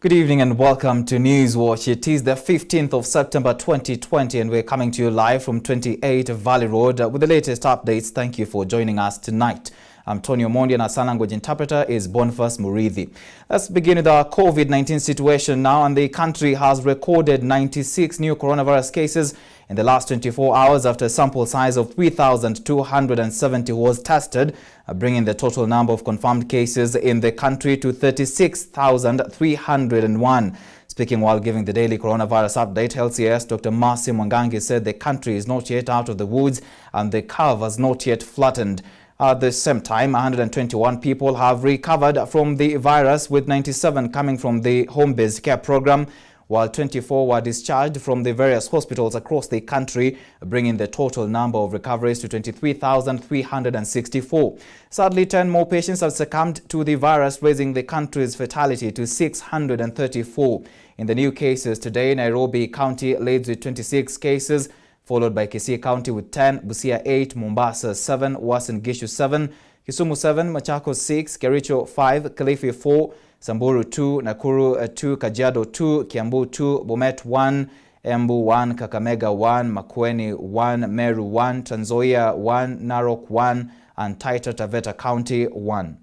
Good evening and welcome to Newswatch. It is the 15th of September 2020 and we're coming to you live from 28 Valley Road with the latest updates. Thank you for joining us tonight. I'm Tony OMONDI and our sign language interpreter is Boniface Murithi. Let's begin with our COVID-19 situation now, and the country has recorded 96 new coronavirus cases in the last 24 hours after a sample size of 3,270 was tested, bringing the total number of confirmed cases in the country to 36,301. Speaking while giving the daily coronavirus update, LCS Dr. Mercy Mwangangi said the country is not yet out of the woods and the curve has not yet flattened. At the same time, 121 people have recovered from the virus, with 97 coming from the home-based care program, while 24 were discharged from the various hospitals across the country, bringing the total number of recoveries to 23,364. Sadly, 10 more patients have succumbed to the virus, raising the country's fatality to 634. In the new cases today, Nairobi County leads with 26 cases, followed by Kisii County with 10, Busia 8, Mombasa 7, Uasin Gishu 7, Kisumu 7, Machakos 6, Kericho 5, Kilifi 4, Samburu 2, Nakuru 2, Kajiado 2, Kiambu 2, Bomet 1, Embu 1, Kakamega 1, Makueni 1, Meru 1, Trans Nzoia 1, Narok 1, and Taita Taveta County 1.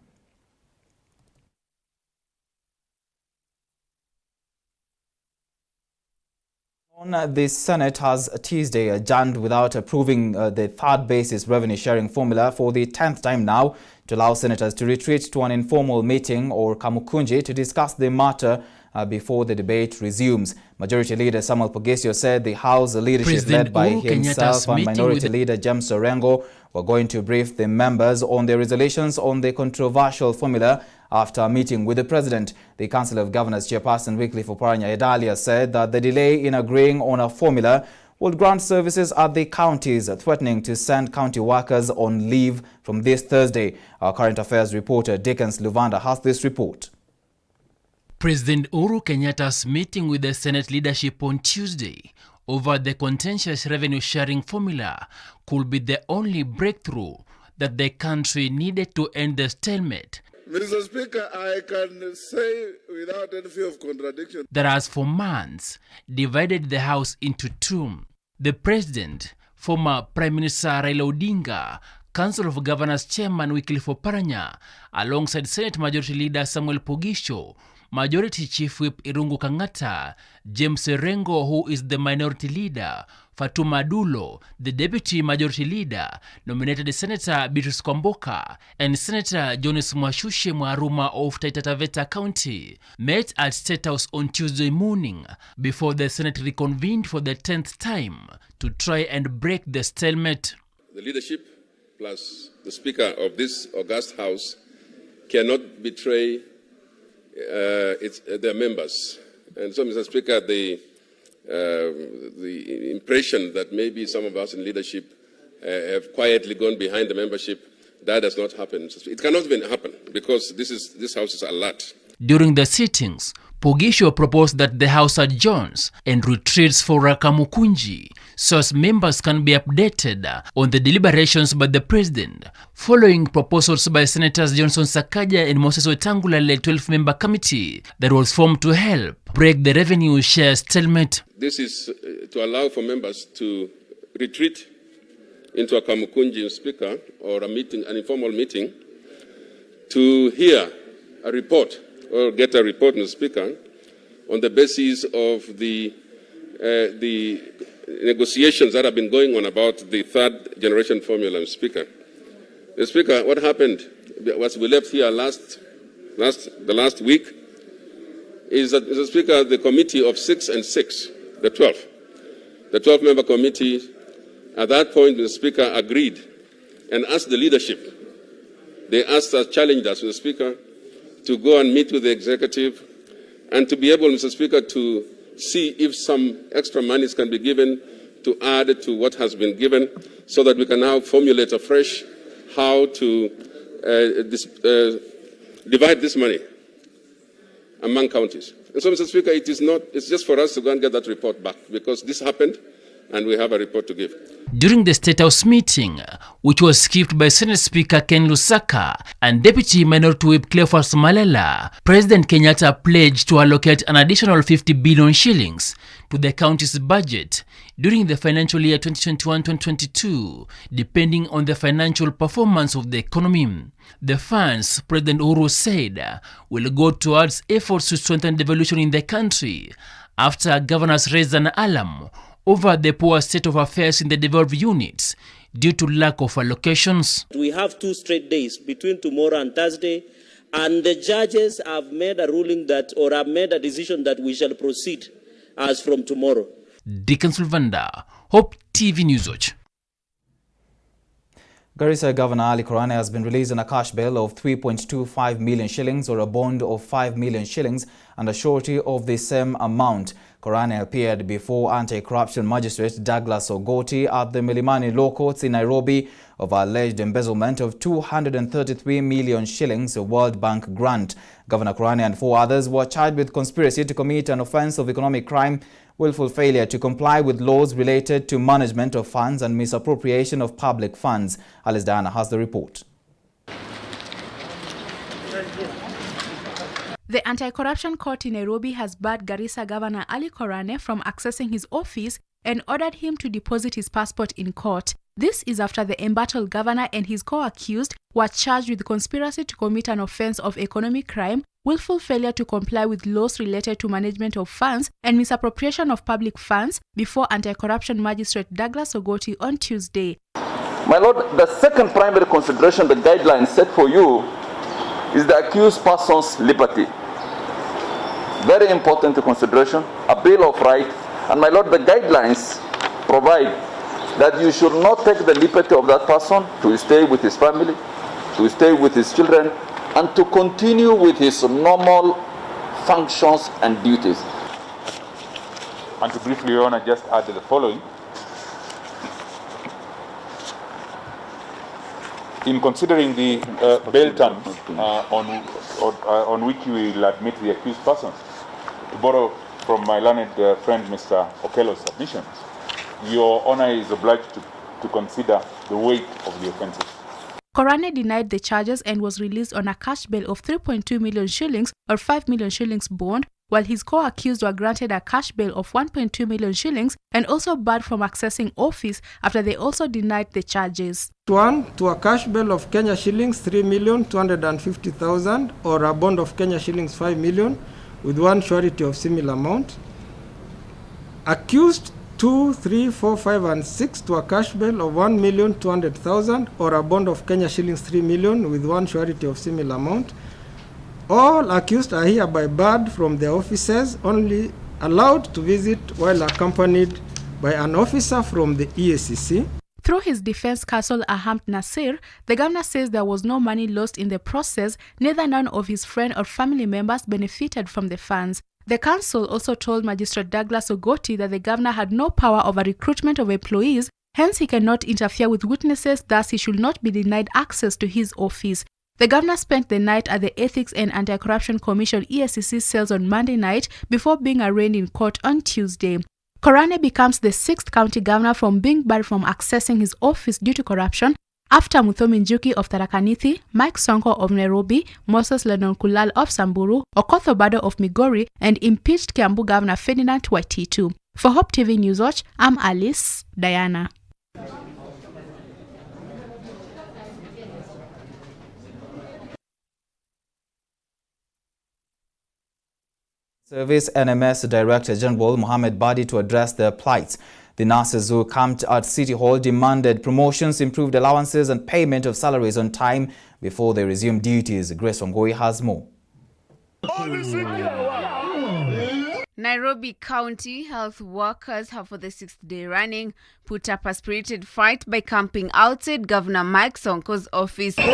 The Senate has Tuesday adjourned without approving the third basis revenue sharing formula for the 10th time now, to allow senators to retreat to an informal meeting or kamukunji to discuss the matter before the debate resumes. Majority Leader Samuel Pogesio said the House leadership led by himself and Minority Leader James Orengo were going to brief the members on their resolutions on the controversial formula after a meeting with the President. The Council of Governors Chairperson Wycliffe Oparanya Edalia said that the delay in agreeing on a formula would grant services at the counties, threatening to send county workers on leave from this Thursday. Our current affairs reporter Dickens Luvanda has this report. President Uhuru Kenyatta's meeting with the Senate leadership on Tuesday over the contentious revenue sharing formula could be the only breakthrough that the country needed to end the stalemate. Mr. Speaker, I can say without any fear of contradiction that has for months divided the House into two. The President, former Prime Minister Raila Odinga, Council of Governors Chairman Wycliffe Oparanya, alongside Senate Majority Leader Samuel Pogesio, Majority Chief Whip Irungu Kangata, James Orengo, who is the Minority Leader, Fatuma Adulo, the Deputy Majority Leader, nominated Senator Beatrice Kwamboka, and Senator Jonas Mwashushe Mwaruma of Taita Taveta County, met at State House on Tuesday morning before the Senate reconvened for the 10th time to try and break the stalemate. The leadership plus the Speaker of this august House cannot betray their members. And so, Mr. Speaker, the impression that maybe some of us in leadership have quietly gone behind the membership, that does not happen. It cannot even happen because this House is alert. During the sittings, Pogesio proposed that the House adjourns and retreats for a kamukunji so as members can be updated on the deliberations by the President, following proposals by Senators Johnson Sakaja and Moses Wetangula-led 12-member committee that was formed to help break the revenue share stalemate. This is to allow for members to retreat into a kamukunji, Speaker, or a meeting, an informal meeting, to hear a report or get a report, Mr. Speaker, on the basis of the negotiations that have been going on about the third generation formula, Mr. Speaker. Mr. Speaker, what happened was we left here the last week is that, Mr. Speaker, the committee of 6 and 6, the 12-member committee, at that point, Mr. Speaker, agreed and asked the leadership. They asked us, challenged us, Mr. Speaker, to go and meet with the executive and to be able, Mr. Speaker, to see if some extra monies can be given to add to what has been given so that we can now formulate afresh how to divide this money among counties. And so, Mr. Speaker, it's just for us to go and get that report back because this happened and we have a report to give. During the State House meeting, which was skipped by Senate Speaker Ken Lusaka and Deputy Minority Whip Cleophas Malela, President Kenyatta pledged to allocate an additional 50 billion shillings to the county's budget during the financial year 2021-2022, depending on the financial performance of the economy. The funds, President Uhuru said, will go towards efforts to strengthen devolution in the country after governors raised an alarm over the poor state of affairs in the devolved units due to lack of allocations. We have 2 straight days between tomorrow and Thursday, and the judges have made a ruling that, or have made a decision that we shall proceed as from tomorrow. Dickon Sulvanda, Hope TV News Watch. Garissa Governor Ali Korane has been released on a cash bail of 3.25 million shillings or a bond of 5 million shillings and a surety of the same amount. Korane appeared before anti-corruption magistrate Douglas Ogoti at the Milimani Law Courts in Nairobi of alleged embezzlement of 233 million shillings, a World Bank grant. Governor Korane and 4 others were charged with conspiracy to commit an offence of economic crime, willful failure to comply with laws related to management of funds and misappropriation of public funds. Alice Diana has the report. The Anti-Corruption Court in Nairobi has barred Garissa Governor Ali Korane from accessing his office and ordered him to deposit his passport in court. This is after the embattled governor and his co-accused were charged with conspiracy to commit an offence of economic crime, willful failure to comply with laws related to management of funds, and misappropriation of public funds before Anti-Corruption Magistrate Douglas Ogoti on Tuesday. My Lord, the second primary consideration the guidelines set for you is the accused person's liberty. Very important consideration, a bill of rights. And my Lord, the guidelines provide that you should not take the liberty of that person to stay with his family, to stay with his children, and to continue with his normal functions and duties. And to briefly, Your Honor, just add the following. In considering the bail terms on which we will admit the accused persons, to borrow from my learned friend Mr. Okello's submissions, Your Honor is obliged to consider the weight of the offences. Korane denied the charges and was released on a cash bail of 3.2 million shillings or 5 million shillings bond, while his co-accused were granted a cash bail of 1.2 million shillings and also barred from accessing office after they also denied the charges. One, to a cash bail of Kenya shillings 3,250,000 or a bond of Kenya shillings 5 million with one surety of similar amount. Accused 2, 3, 4, 5, and 6 to a cash bail of 1,200,000 or a bond of Kenya shillings 3 million with one surety of similar amount. All accused are hereby barred from their offices, only allowed to visit while accompanied by an officer from the EACC. Through his defense counsel Ahmed Nasir, the governor says there was no money lost in the process, neither none of his friends or family members benefited from the funds. The counsel also told Magistrate Douglas Ogoti that the governor had no power over recruitment of employees, hence he cannot interfere with witnesses, thus he should not be denied access to his office. The governor spent the night at the Ethics and Anti-Corruption Commission EACC cells on Monday night before being arraigned in court on Tuesday. Korane becomes the 6th county governor from being barred from accessing his office due to corruption after Muthomi Njuki of Tharaka Nithi, Mike Sonko of Nairobi, Moses Ledon Kulal of Samburu, Okoth Obado of Migori, and impeached Kiambu Governor Ferdinand Waititu. For Hope TV News Watch, I'm Alice Diana. Service NMS Director General Mohammed Badi to address their plights. The nurses who camped at City Hall demanded promotions, improved allowances and payment of salaries on time before they resumed duties. Grace Wangoi has more. Nairobi County health workers have for the 6th day running put up a spirited fight by camping outside Governor Mike Sonko's office. The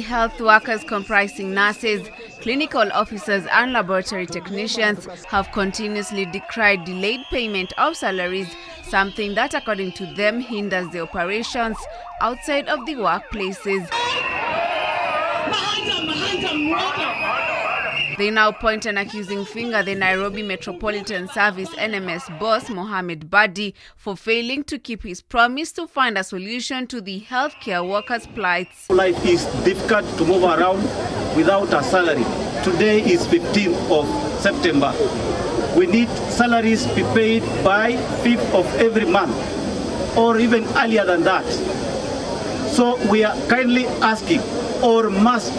health workers, comprising nurses, clinical officers and laboratory technicians, have continuously decried delayed payment of salaries, something that according to them hinders the operations outside of the workplaces. They now point an accusing finger at the Nairobi Metropolitan Service NMS boss Mohamed Badi for failing to keep his promise to find a solution to the healthcare workers' plights. Life is difficult to move around without a salary. Today is 15th of September. We need salaries to be paid by 5th of every month, or even earlier than that. So we are kindly asking, or must,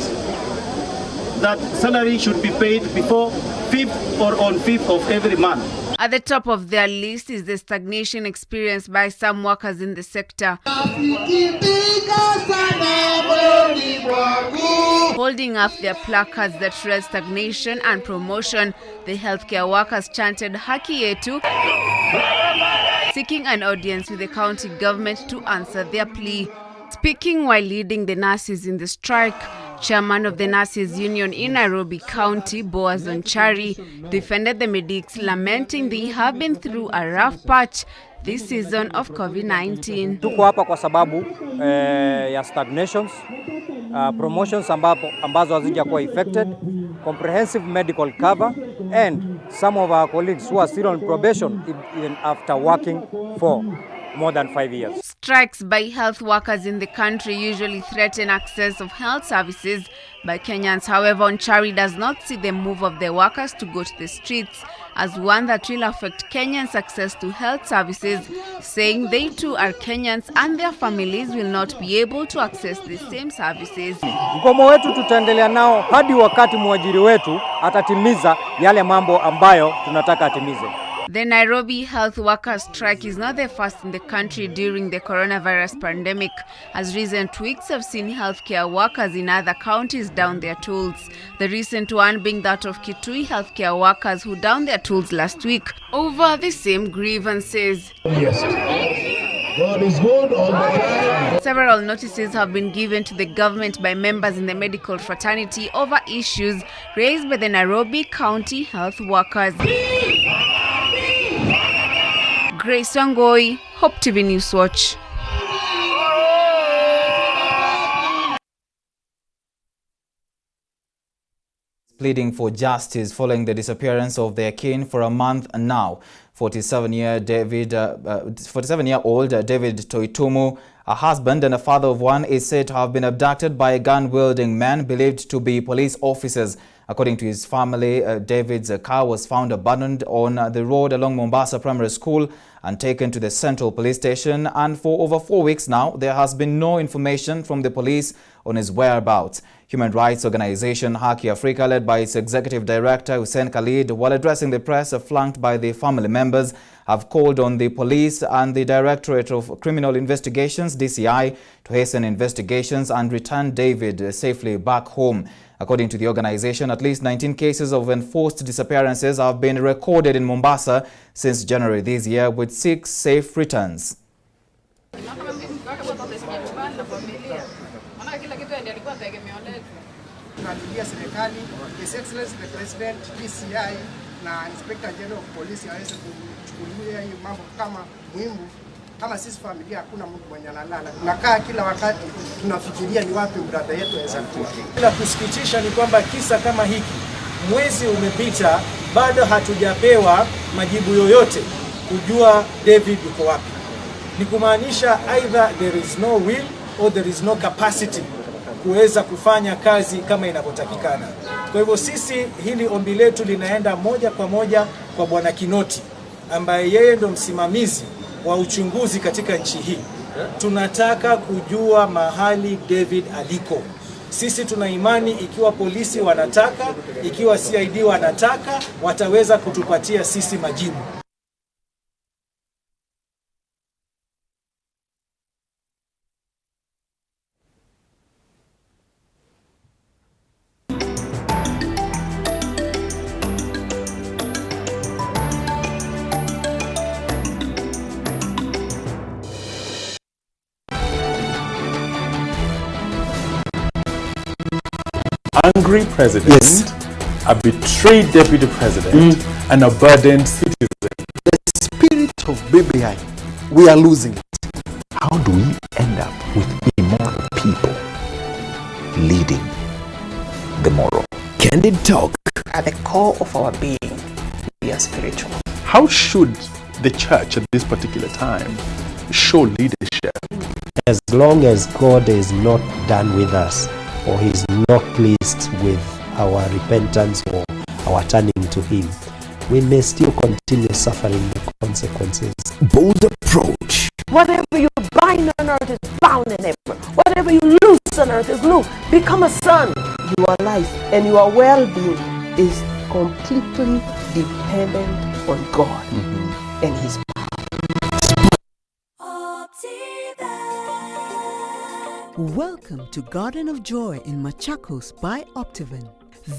that salary should be paid before 5th or on 5th of every month. At the top of their list is the stagnation experienced by some workers in the sector. Holding up their placards that read stagnation and promotion, the healthcare workers chanted Haki Yetu, seeking an audience with the county government to answer their plea. Speaking while leading the nurses in the strike, Chairman of the Nurses Union in Nairobi County, Boaz Onchari, defended the medics, lamenting they have been through a rough patch this season of COVID-19. Tuko hapa kwa sababu ya stagnations, promotions ambazo hazijakuwa affected, comprehensive medical cover, and some of our colleagues who are still on probation even after working for more than 5 years. Strikes by health workers in the country usually threaten access of health services by Kenyans. However, Onchari does not see the move of the workers to go to the streets as one that will affect Kenyans' access to health services, saying they too are Kenyans and their families will not be able to access the same services. Mgomo wetu tutaendelea nao hadi wakati mwajiri wetu atatimiza yale mambo ambayo tunataka atimize. The Nairobi health workers strike is not the first in the country during the coronavirus pandemic, as recent weeks have seen healthcare workers in other counties down their tools. The recent one being that of Kitui healthcare workers who downed their tools last week over the same grievances. Yes. God is good all the time. Several notices have been given to the government by members in the medical fraternity over issues raised by the Nairobi County health workers. Grace Wangoi, Hope TV News Watch. Pleading for justice following the disappearance of their kin for a month now. 47-year-old David Toitumu, a husband and a father of one, is said to have been abducted by a gun-wielding man believed to be police officers. According to his family, David's car was found abandoned on the road along Mombasa Primary School and taken to the Central Police Station. And for over 4 weeks now, there has been no information from the police on his whereabouts. Human rights organization Haki Africa, led by its executive director Hussein Khalid, while addressing the press flanked by the family members, have called on the police and the Directorate of Criminal Investigations (DCI) to hasten investigations and return David safely back home. According to the organization, at least 19 cases of enforced disappearances have been recorded in Mombasa since January this year, with 6 safe returns. His Excellency the President, DCI na Inspector General of Police aweze kuchukulia hii mambo kama muhimu. Kama sisi familia hakuna mtu mwenye analala. Tunakaa kila wakati tunafikiria ni wapi brother yetu anaweza kuwa. Bila kusikitisha ni kwamba kisa kama hiki mwezi umepita bado hatujapewa majibu yoyote kujua David yuko wapi. Ni kumaanisha either there is no will or there is no capacity kuweza kufanya kazi kama inavyotakikana. Kwa hivyo sisi hili ombi letu linaenda moja kwa moja kwa Bwana Kinoti ambaye yeye ndo msimamizi wa uchunguzi katika nchi hii. Tunataka kujua mahali David aliko. Sisi tuna imani ikiwa polisi wanataka, ikiwa CID wanataka, wataweza kutupatia sisi majibu. Angry president, yes. A betrayed deputy president, and a burdened citizen. The spirit of BBI, we are losing it. How do we end up with immoral people leading the moral? Candid Talk at the core of our being, we are spiritual. How should the church at this particular time show leadership? As long as God is not done with us, or He's not pleased with our repentance or our turning to Him, we may still continue suffering the consequences. Bold approach. Whatever you bind on earth is bound in heaven. Whatever you loose on earth is loose. Become a son. Your life and your well-being is completely dependent on God and His power. Welcome to Garden of Joy in Machakos by Optiven.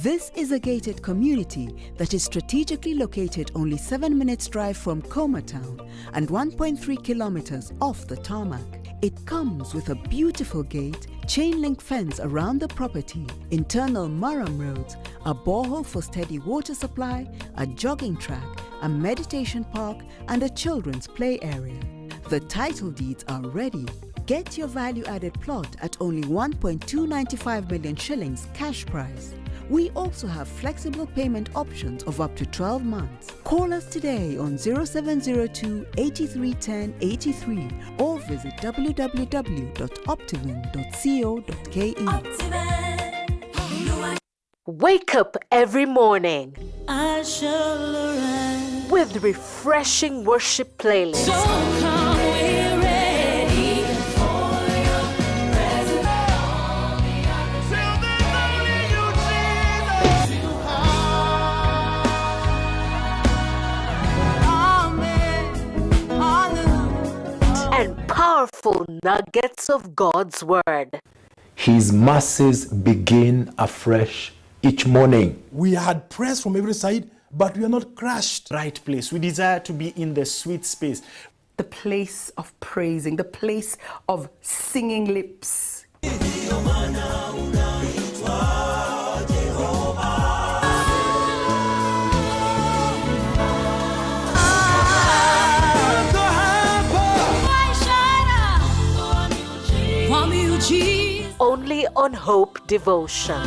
This is a gated community that is strategically located only 7 minutes drive from Coma Town and 1.3 kilometers off the tarmac. It comes with a beautiful gate, chain link fence around the property, internal Maram roads, a borehole for steady water supply, a jogging track, a meditation park, and a children's play area. The title deeds are ready. Get your value-added plot at only 1.295 million shillings cash price. We also have flexible payment options of up to 12 months. Call us today on 0702 8310 83 or visit www.optiven.co.ke. Wake up every morning I shall arise with refreshing worship playlists. So come we're ready for your presence. Till there's only you, Jesus. Amen. Hallelujah. And powerful nuggets of God's Word. His mercies begin afresh each morning. We had press from every side, but we are not crushed. Right place. We desire to be in the sweet space. The place of praising, the place of singing lips. Only on Hope Devotion.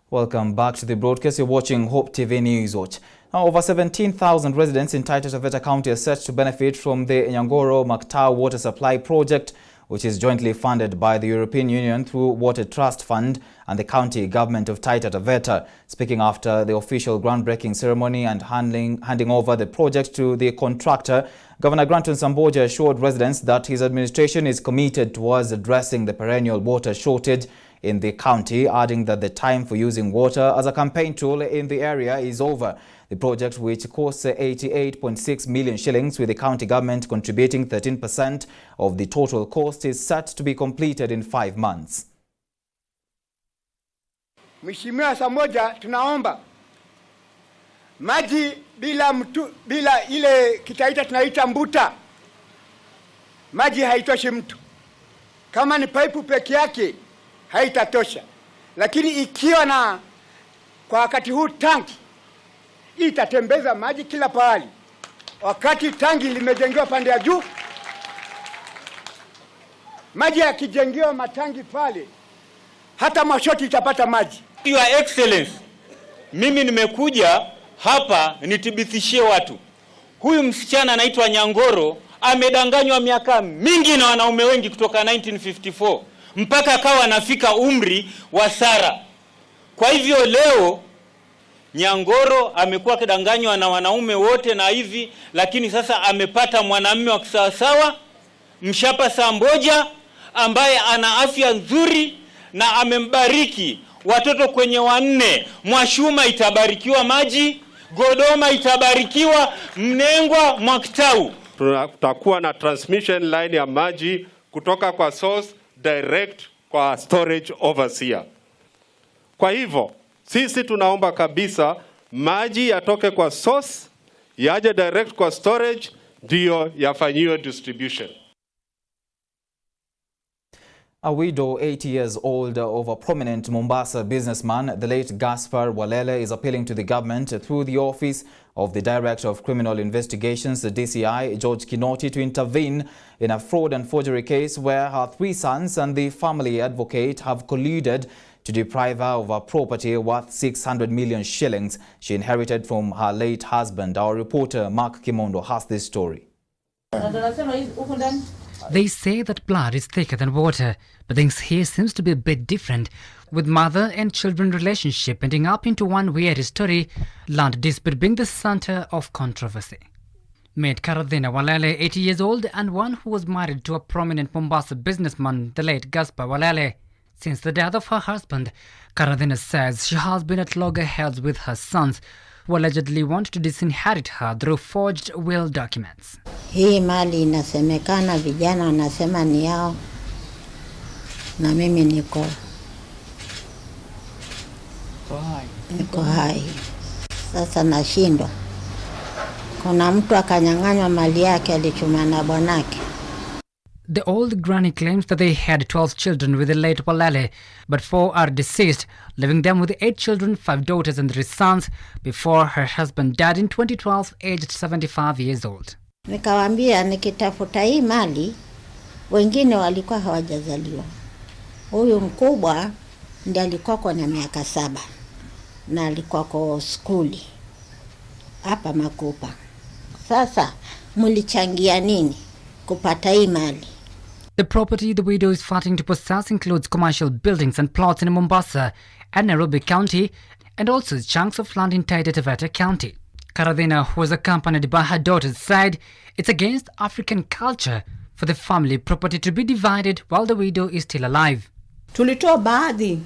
Welcome back to the broadcast. You're watching Hope TV News Watch. Now, over 17,000 residents in Taita Taveta County are set to benefit from the Nyangoro-Maktau water supply project, which is jointly funded by the European Union through Water Trust Fund and the county government of Taita Taveta. Speaking after the official groundbreaking ceremony and handing over the project to the contractor, Governor Granton Samboja assured residents that his administration is committed towards addressing the perennial water shortage in the county, adding that the time for using water as a campaign tool in the area is over. The project, which costs 88.6 million shillings, with the county government contributing 13% of the total cost, is set to be completed in 5 months. Mheshimiwa Samboja, tunaomba maji bila ile kitaita tunaita mbuta, maji haitoshi mtu. Kama ni paipu peke yake haitatosha, lakini ikiwa na kwa wakati huu tanki itatembeza maji kila pahali. Wakati tangi limejengewa pande ya juu, maji yakijengewa matangi pale, hata mashoti itapata maji. Your Excellency, mimi nimekuja hapa nithibitishie watu. Huyu msichana anaitwa Nyangoro amedanganywa miaka mingi na wanaume wengi kutoka 1954 mpaka akawa anafika umri wa Sara. Kwa hivyo leo Nyangoro amekuwa kidanganywa na wanaume wote na hivi, lakini sasa amepata mwanamume wa kisawasawa, Mshapa Samboja, ambaye ana afya nzuri na amembariki watoto kwenye 4. Mwashuma itabarikiwa maji, Godoma itabarikiwa, Mnengwa, Maktau. Tutakuwa na transmission line ya maji kutoka kwa source direct kwa storage overseer. Kwa hivyo sisi tunaomba kabisa maji yatoke kwa source yaje direct kwa storage, ndio yafanyiwe distribution. A widow, 80 years old, of a prominent Mombasa businessman, the late Gaspar Walele, is appealing to the government through the Office of the Director of Criminal Investigations, the DCI, George Kinoti, to intervene in a fraud and forgery case where her 3 sons and the family advocate have colluded to deprive her of a property worth 600 million shillings she inherited from her late husband. Our reporter Mark Kimondo has this story. They say that blood is thicker than water, but things here seems to be a bit different, with mother and children relationship ending up into one weird story, land dispute being the center of controversy. Maid Karadhina Walele, 80 years old, and one who was married to a prominent Mombasa businessman, the late Gaspar Walele. Since the death of her husband, Karadhina says she has been at loggerheads with her sons, who allegedly want to disinherit her through forged will documents. Hii mali inasemekana vijana wanasema ni yao na mimi niko hai. Sasa nashindwa. Kuna mtu akanyang'anywa mali yake alichuma na bwanake. The old granny claims that they had 12 children with the late Walele, but 4 are deceased, leaving them with 8 children, 5 daughters and 3 sons, before her husband died in 2012, aged 75 years old. Nikawaambia nikitafuta hii mali, wengine walikuwa hawajazaliwa. Huyu mkubwa ndiye alikuwa kwa na miaka 7 na alikuwa kwa skuli hapa Makupa. Sasa mlichangia nini kupata hii mali? The property the widow is fighting to possess includes commercial buildings and plots in Mombasa and Nairobi County, and also chunks of land in Taita Taveta County. Karadhina, who was accompanied by her daughters, said it's against African culture for the family property to be divided while the widow is still alive. Tulitoa baadhi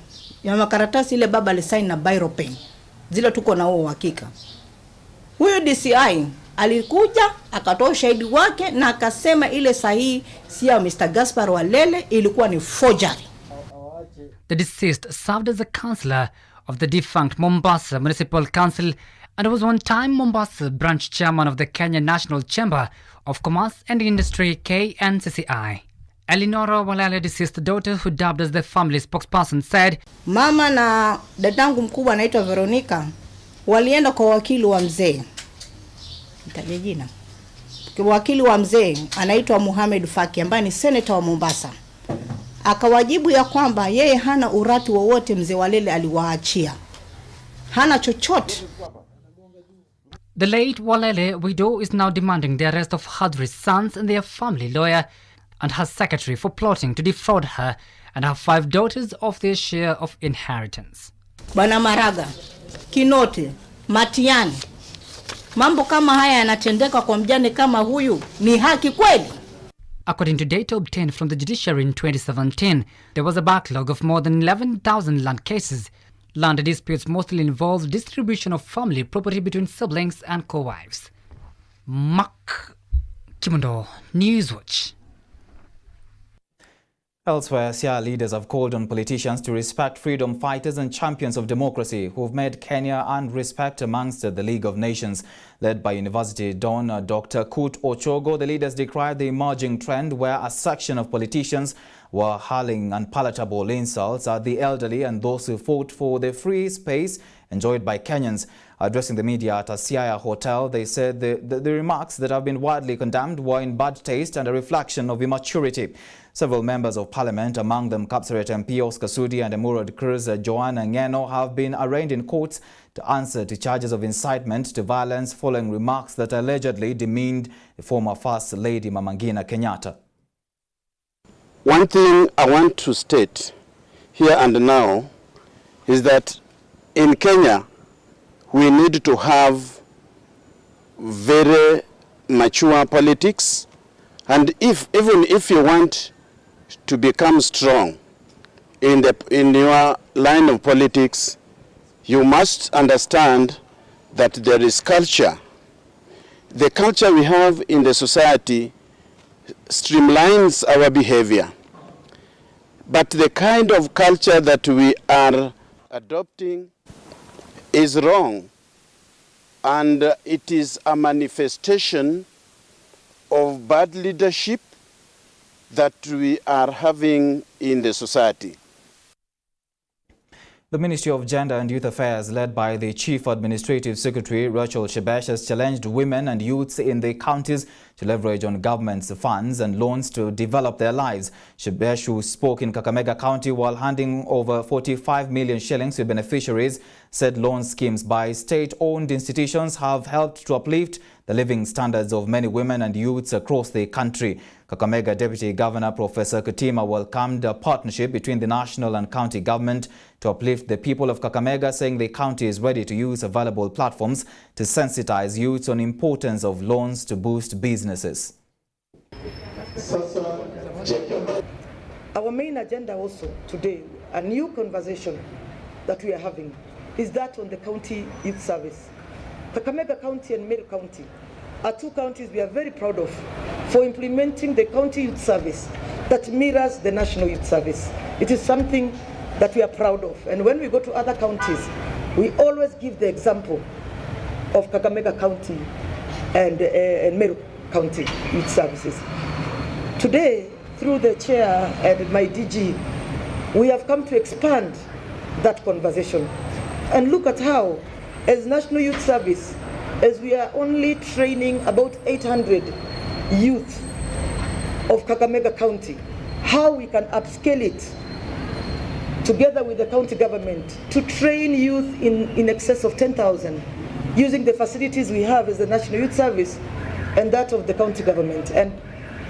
ya makaratasi ile baba alisaini na biro pen. Zile tuko na huo uhakika. Huyo DCI alikuja akatoa ushahidi wake na akasema ile sahihi si ya Mr. Gaspar Walele, ilikuwa ni forgery. The deceased served as a councillor of the defunct Mombasa Municipal Council and was one time Mombasa branch chairman of the Kenya National Chamber of Commerce and Industry, KNCCI. Elinora Walele, deceased daughter, who dubbed as the family spokesperson, said, Mama na dadangu mkubwa anaitwa Veronica walienda kwa wakili wa mzee. Nitaje jina. Wakili wa mzee anaitwa Mohamed Faki ambaye ni senator wa Mombasa. Akawajibu ya kwamba yeye hana urati wowote mzee Walele aliwaachia. Hana chochote. The late Walele widow is now demanding the arrest of her 3 sons and their family lawyer and her secretary for plotting to defraud her and her 5 daughters of their share of inheritance. Bwana Maraga, Kinoti, Matiani, mambo kama haya yanatendeka kwa mjane kama huyu, ni haki kweli? According to data obtained from the judiciary in 2017, there was a backlog of more than 11,000 land cases. Land disputes mostly involve distribution of family property between siblings and co-wives. Mark Kimondo, Newswatch. Elsewhere, Siaya leaders have called on politicians to respect freedom fighters and champions of democracy who have made Kenya earn respect amongst the League of Nations. Led by University Don Dr. Kut Ochogo, the leaders decried the emerging trend where a section of politicians were hurling unpalatable insults at the elderly and those who fought for the free space enjoyed by Kenyans. Addressing the media at a Siaya hotel, they said the remarks that have been widely condemned were in bad taste and a reflection of immaturity. Several members of parliament, among them Kapseret MP Oscar Sudi and Emurad Cruz Joanna Ngeno, have been arraigned in courts to answer to charges of incitement to violence following remarks that allegedly demeaned the former First Lady Mama Ngina Kenyatta. One thing I want to state here and now is that in Kenya, we need to have very mature politics, and even if you want to become strong in your line of politics, you must understand that there is culture. The culture we have in the society streamlines our behavior, but the kind of culture that we are adopting is wrong, and it is a manifestation of bad leadership that we are having in the society. The Ministry of Gender and Youth Affairs, led by the Chief Administrative Secretary Rachel Shebesh, has challenged women and youths in the counties to leverage on government's funds and loans to develop their lives. Shebesh, who spoke in Kakamega County while handing over 45 million shillings to beneficiaries, said loan schemes by state-owned institutions have helped to uplift the living standards of many women and youths across the country. Kakamega Deputy Governor Professor Kutima welcomed a partnership between the national and county government to uplift the people of Kakamega, saying the county is ready to use available platforms to sensitize youths on importance of loans to boost businesses. Our main agenda also today, a new conversation that we are having, is that on the county youth service. Kakamega County and Meru County are two counties we are very proud of for implementing the county youth service that mirrors the national youth service. It is something that we are proud of. And when we go to other counties, we always give the example of Kakamega County and Meru County youth services. Today, through the chair and my DG, we have come to expand that conversation and look at how, as National Youth Service, as we are only training about 800 youth of Kakamega County, how we can upscale it together with the county government to train youth in excess of 10,000 using the facilities we have as the National Youth Service and that of the county government. And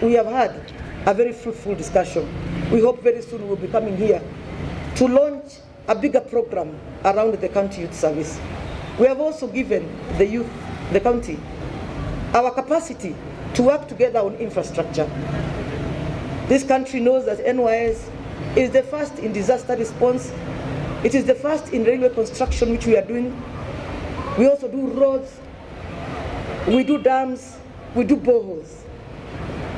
we have had a very fruitful discussion. We hope very soon we'll be coming here to launch a bigger program around the county youth service. We have also given the youth, the county, our capacity to work together on infrastructure. This country knows that NYS is the first in disaster response. It is the first in railway construction, which we are doing. We also do roads, we do dams, we do boreholes.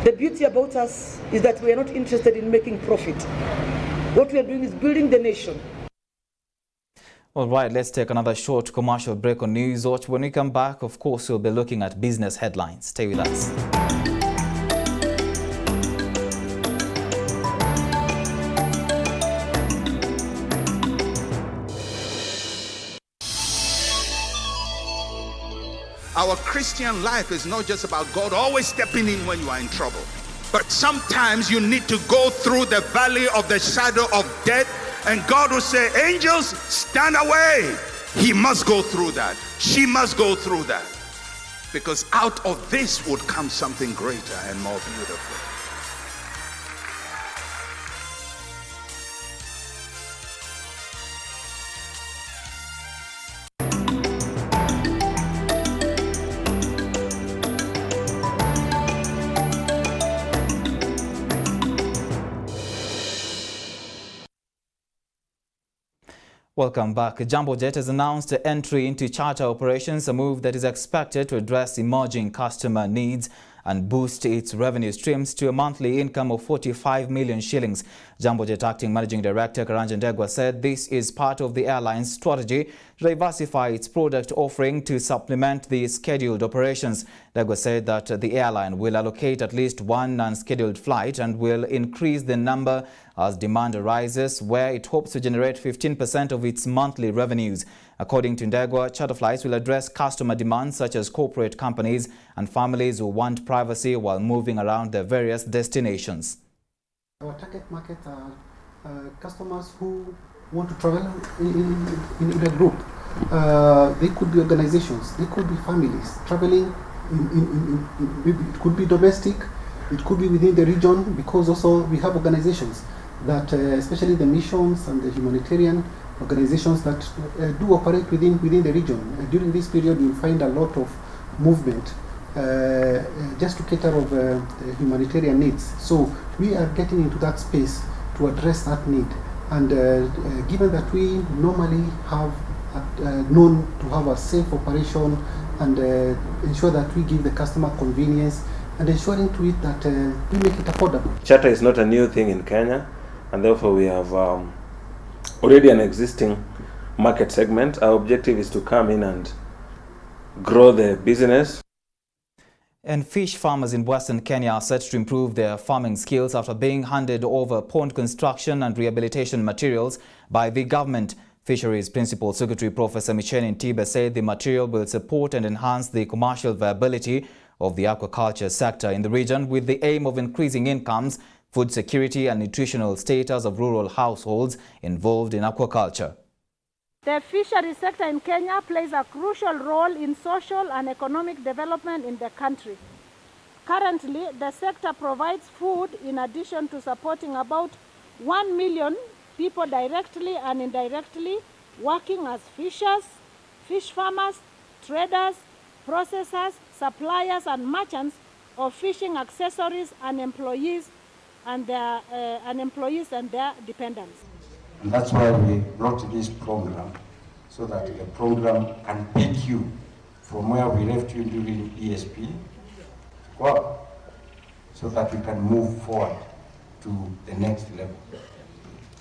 The beauty about us is that we are not interested in making profit. What we are doing is building the nation. All right, let's take another short commercial break on News Watch. When we come back, of course, we'll be looking at business headlines. Stay with us. Our Christian life is not just about God always stepping in when you are in trouble. But sometimes you need to go through the valley of the shadow of death, and God will say, angels, stand away. He must go through that. She must go through that. Because out of this would come something greater and more beautiful. Welcome back. Jambo Jet has announced entry into charter operations, a move that is expected to address emerging customer needs and boost its revenue streams to a monthly income of 45 million shillings. Jambo Jet Acting Managing Director Karanja Ndegwa said this is part of the airline's strategy to diversify its product offering to supplement the scheduled operations. Ndegwa said that the airline will allocate at least one unscheduled flight and will increase the number as demand arises, where it hopes to generate 15% of its monthly revenues. According to Ndegwa, charter flights will address customer demands such as corporate companies and families who want privacy while moving around their various destinations. Our target market are customers who want to travel in a group. They could be organizations, they could be families traveling. It could be domestic, it could be within the region, because also we have organizations that, especially the missions and the humanitarian organizations that do operate within the region. During this period, you'll find a lot of movement just to cater of humanitarian needs. So we are getting into that space to address that need. And given that we normally have known to have a safe operation and ensure that we give the customer convenience and ensuring to it that we make it affordable. Charter is not a new thing in Kenya, and therefore we have already an existing market segment. Our objective is to come in and grow the business. And fish farmers in Western Kenya are set to improve their farming skills after being handed over pond construction and rehabilitation materials by the government. Fisheries Principal Secretary Professor Micheni Ntibe said the material will support and enhance the commercial viability of the aquaculture sector in the region, with the aim of increasing incomes, food security and nutritional status of rural households involved in aquaculture. The fisheries sector in Kenya plays a crucial role in social and economic development in the country. Currently, the sector provides food in addition to supporting about 1 million people directly and indirectly working as fishers, fish farmers, traders, processors, suppliers and merchants of fishing accessories and employees and their dependents. And that's why we brought this program, so that the program can take you from where we left you during ESP, well, so that you can move forward to the next level.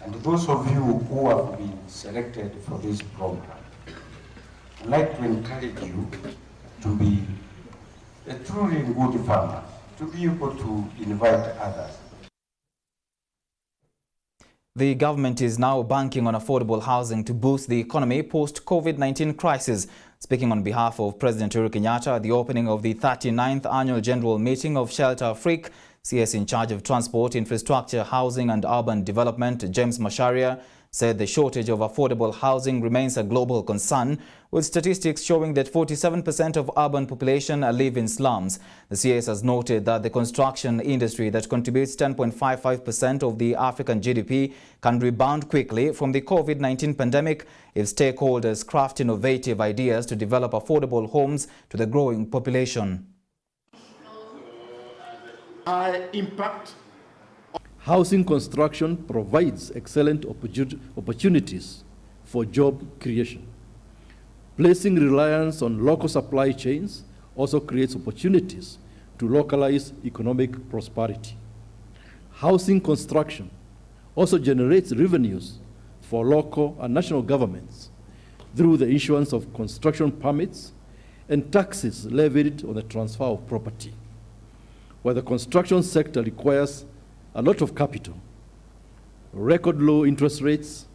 And those of you who have been selected for this program, I'd like to encourage you to be a truly good farmer, to be able to invite others. The government is now banking on affordable housing to boost the economy post-COVID-19 crisis. Speaking on behalf of President Uhuru Kenyatta at the opening of the 39th Annual General Meeting of Shelter Afrique, CS in charge of Transport, Infrastructure, Housing and Urban Development, James Macharia, said the shortage of affordable housing remains a global concern, with statistics showing that 47% of urban population live in slums. The CS has noted that the construction industry, that contributes 10.55% of the African GDP, can rebound quickly from the COVID-19 pandemic if stakeholders craft innovative ideas to develop affordable homes to the growing population. Impact. Housing construction provides excellent opportunities for job creation. Placing reliance on local supply chains also creates opportunities to localize economic prosperity. Housing construction also generates revenues for local and national governments through the issuance of construction permits and taxes levied on the transfer of property. While the construction sector requires a lot of capital, record low interest rates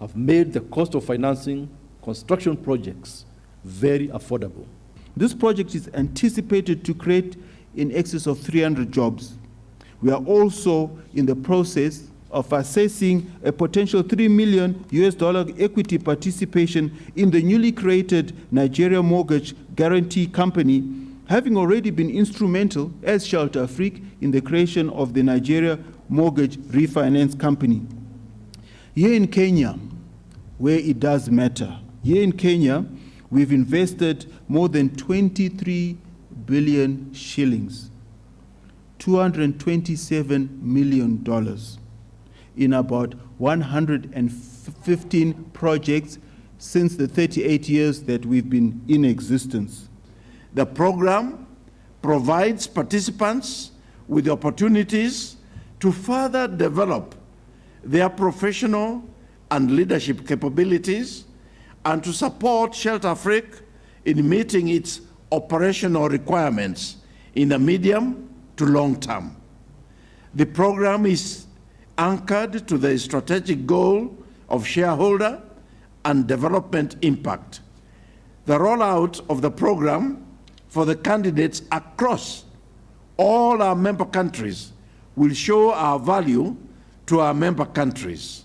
have made the cost of financing construction projects very affordable. This project is anticipated to create in excess of 300 jobs. We are also in the process of assessing a potential $3 million equity participation in the newly created Nigeria Mortgage Guarantee Company, having already been instrumental as Shelter Afrique in the creation of the Nigeria Mortgage Refinance Company. Here in Kenya, where it does matter, here in Kenya, we've invested more than 23 billion shillings, $227 million in about 115 projects since the 38 years that we've been in existence. The program provides participants with opportunities to further develop their professional and leadership capabilities and to support Shelter Afrique in meeting its operational requirements in the medium to long term. The program is anchored to the strategic goal of shareholder and development impact. The rollout of the program for the candidates across all our member countries will show our value to our member countries.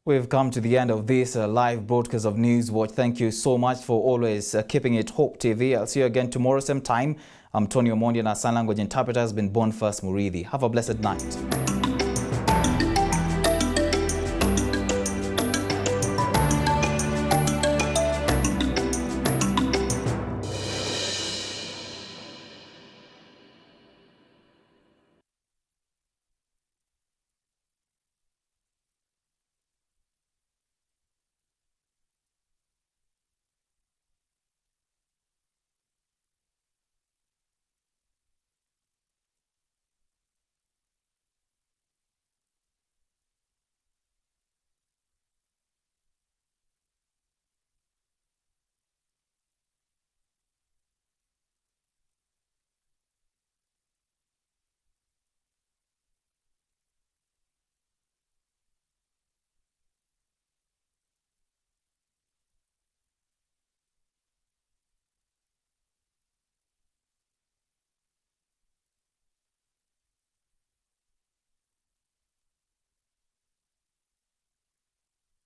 We've come to the end of this live broadcast of News Watch. Thank you so much for always keeping it Hope TV. I'll see you again tomorrow same time. I'm Tony OMONDI and our sign language interpreter has been Boniface Murithi. Have a blessed night.